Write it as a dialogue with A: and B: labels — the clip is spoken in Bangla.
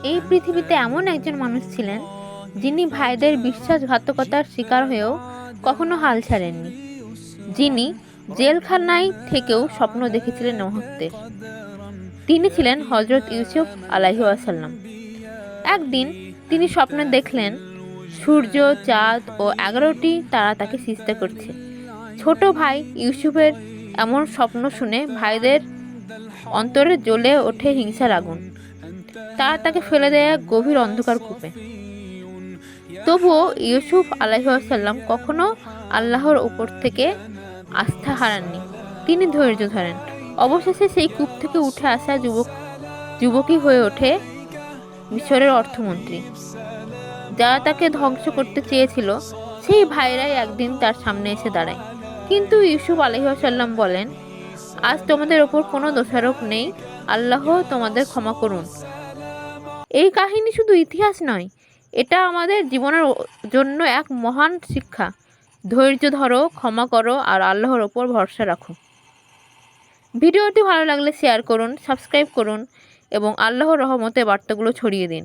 A: এই পৃথিবীতে এমন একজন মানুষ ছিলেন যিনি ভাইদের বিশ্বাসঘাতকতার শিকার হয়েও কখনো হাল ছাড়েননি, যিনি জেলখানায় থেকেও স্বপ্ন দেখেছিলেন মুহূর্তে। তিনি ছিলেন হজরত ইউসুফ আলাইহিওয়াসাল্লাম। একদিন তিনি স্বপ্নে দেখলেন সূর্য, চাঁদ ও 11টি তারা তাকে সিজদা করছে। ছোট ভাই ইউসুফের এমন স্বপ্ন শুনে ভাইদের অন্তরে জ্বলে ওঠে হিংসার আগুন। তারা তাকে ফেলে দেয় এক গভীর অন্ধকার কূপে। তবুও ইউসুফ আলাইহিসসালাম কখনো আল্লাহর উপর থেকে আস্থা হারাননি। তিনি ধৈর্য ধরেন। অবশেষে সেই কূপ থেকে উঠে আসা যুবকই হয়ে ওঠে মিশরের অর্থমন্ত্রী। যারা তাকে ধ্বংস করতে চেয়েছিল সেই ভাইরাই একদিন তার সামনে এসে দাঁড়ায়। কিন্তু ইউসুফ আলাইহিসসালাম বলেন, আজ তোমাদের ওপর কোনো দোষারোপ নেই, আল্লাহ তোমাদের ক্ষমা করুন। এই কাহিনী শুধু ইতিহাস নয়, এটা আমাদের জীবনের জন্য এক মহান শিক্ষা। ধৈর্য ধরো, ক্ষমা করো আর আল্লাহর ওপর ভরসা রাখো। ভিডিওটি ভালো লাগলে শেয়ার করুন, সাবস্ক্রাইব করুন এবং আল্লাহর রহমতের বার্তাগুলো ছড়িয়ে দিন।